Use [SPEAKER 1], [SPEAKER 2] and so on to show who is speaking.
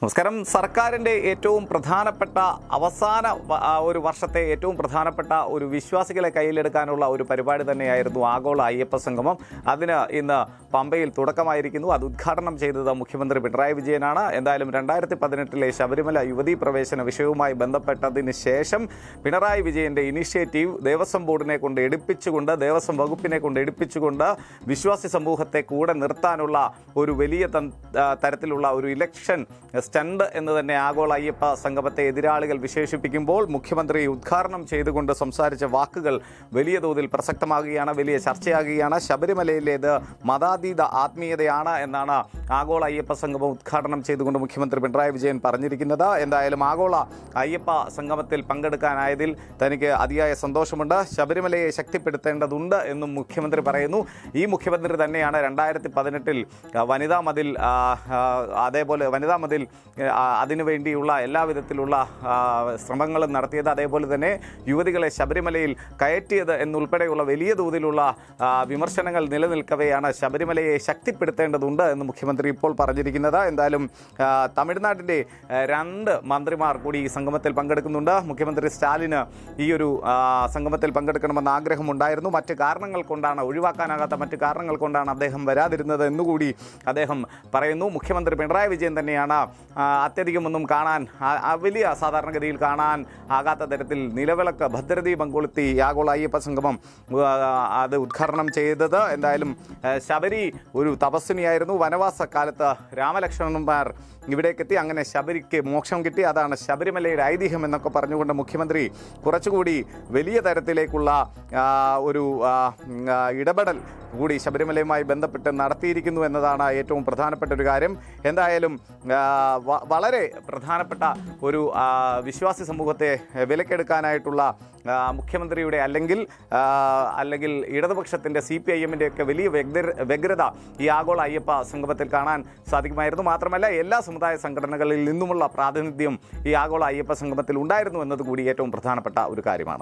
[SPEAKER 1] നമസ്കാരം. സർക്കാരിൻ്റെ ഏറ്റവും പ്രധാനപ്പെട്ട അവസാന ഒരു വർഷത്തെ ഏറ്റവും പ്രധാനപ്പെട്ട ഒരു വിശ്വാസികളെ കയ്യിലെടുക്കാനുള്ള ഒരു പരിപാടി തന്നെയായിരുന്നു ആഗോള അയ്യപ്പ സംഗമം. അതിന് ഇന്ന് പമ്പയിൽ തുടക്കമായിരിക്കുന്നു. അത് ഉദ്ഘാടനം ചെയ്തത് മുഖ്യമന്ത്രി പിണറായി വിജയനാണ്. എന്തായാലും 2018 ശബരിമല യുവതീ പ്രവേശന വിഷയവുമായി ബന്ധപ്പെട്ടതിന് ശേഷം പിണറായി വിജയൻ്റെ ഇനിഷ്യേറ്റീവ് ദേവസ്വം ബോർഡിനെ കൊണ്ട് എടുപ്പിച്ചുകൊണ്ട്, ദേവസ്വം വകുപ്പിനെ കൊണ്ട് എടുപ്പിച്ചുകൊണ്ട് വിശ്വാസി സമൂഹത്തെ കൂടെ നിർത്താനുള്ള ഒരു വലിയ തരത്തിലുള്ള ഒരു ഇലക്ഷൻ സ്റ്റണ്ട് എന്ന് തന്നെ ആഗോള അയ്യപ്പ സംഗമത്തെ എതിരാളികൾ വിശേഷിപ്പിക്കുമ്പോൾ മുഖ്യമന്ത്രി ഉദ്ഘാടനം ചെയ്തുകൊണ്ട് സംസാരിച്ച വാക്കുകൾ വലിയ തോതിൽ പ്രസക്തമാകുകയാണ്, വലിയ ചർച്ചയാകുകയാണ്. ശബരിമലയിലേത് മതാതീത ആത്മീയതയാണ് എന്നാണ് ആഗോള അയ്യപ്പ സംഗമം ഉദ്ഘാടനം ചെയ്തുകൊണ്ട് മുഖ്യമന്ത്രി പിണറായി വിജയൻ പറഞ്ഞിരിക്കുന്നത്. എന്തായാലും ആഗോള അയ്യപ്പ സംഗമത്തിൽ പങ്കെടുക്കാനായതിൽ തനിക്ക് അതിയായ സന്തോഷമുണ്ട്. ശബരിമലയെ ശക്തിപ്പെടുത്തേണ്ടതുണ്ട് എന്നും മുഖ്യമന്ത്രി പറയുന്നു. ഈ മുഖ്യമന്ത്രി തന്നെയാണ് 2018 വനിതാ മതിൽ, അതേപോലെ വനിതാ മതിൽ അതിനുവേണ്ടിയുള്ള എല്ലാവിധത്തിലുള്ള ശ്രമങ്ങളും നടത്തിയത്, അതേപോലെ തന്നെ യുവതികളെ ശബരിമലയിൽ കയറ്റിയത് എന്നുൾപ്പെടെയുള്ള വലിയ തോതിലുള്ള വിമർശനങ്ങൾ നിലനിൽക്കവെയാണ് ശബരിമലയെ ശക്തിപ്പെടുത്തേണ്ടതുണ്ട് എന്ന് മുഖ്യമന്ത്രി ഇപ്പോൾ പറഞ്ഞിരിക്കുന്നത്. എന്തായാലും തമിഴ്നാട്ടിൻ്റെ 2 മന്ത്രിമാർ കൂടി ഈ സംഗമത്തിൽ പങ്കെടുക്കുന്നുണ്ട്. മുഖ്യമന്ത്രി സ്റ്റാലിന് ഈ ഒരു സംഗമത്തിൽ പങ്കെടുക്കണമെന്ന് ആഗ്രഹമുണ്ടായിരുന്നു. മറ്റ് കാരണങ്ങൾ കൊണ്ടാണ്, ഒഴിവാക്കാനാകാത്ത മറ്റ് കാരണങ്ങൾ കൊണ്ടാണ് അദ്ദേഹം വരാതിരുന്നത് എന്നുകൂടി അദ്ദേഹം പറയുന്നു. മുഖ്യമന്ത്രി പിണറായി വിജയൻ തന്നെയാണ് അത്യധികമൊന്നും കാണാൻ, വലിയ സാധാരണഗതിയിൽ കാണാൻ ആകാത്ത തരത്തിൽ നിലവിളക്ക് ഭദ്രദീപം കൊളുത്തി ആഗോള അയ്യപ്പ സംഗമം അത് ഉദ്ഘാടനം ചെയ്തത്. എന്തായാലും ശബരി ഒരു തപസ്വിനിയായിരുന്നു. വനവാസ കാലത്ത് രാമലക്ഷ്മണന്മാർ ഇവിടേക്കെത്തി, അങ്ങനെ ശബരിക്ക് മോക്ഷം കിട്ടി. അതാണ് ശബരിമലയുടെ ഐതിഹ്യം എന്നൊക്കെ പറഞ്ഞുകൊണ്ട് മുഖ്യമന്ത്രി കുറച്ചുകൂടി വലിയ തരത്തിലേക്കുള്ള ഒരു ഇടപെടൽ കൂടി ശബരിമലയുമായി ബന്ധപ്പെട്ട് നടത്തിയിരിക്കുന്നു എന്നതാണ് ഏറ്റവും പ്രധാനപ്പെട്ട ഒരു കാര്യം. എന്തായാലും വളരെ പ്രധാനപ്പെട്ട ഒരു വിശ്വാസി സമൂഹത്തെ വിലക്കെടുക്കാനായിട്ടുള്ള മുഖ്യമന്ത്രിയുടെ അല്ലെങ്കിൽ ഇടതുപക്ഷത്തിൻ്റെ CPIM-ൻ്റെ ഒക്കെ വലിയ വ്യഗ്രത ഈ ആഗോള അയ്യപ്പ സംഗമത്തിൽ കാണാൻ സാധിക്കുമായിരുന്നു. മാത്രമല്ല എല്ലാ സമുദായ സംഘടനകളിൽ നിന്നുമുള്ള പ്രാതിനിധ്യം ഈ ആഗോള അയ്യപ്പ സംഗമത്തിൽ ഉണ്ടായിരുന്നു എന്നതുകൂടി ഏറ്റവും പ്രധാനപ്പെട്ട ഒരു കാര്യമാണ്.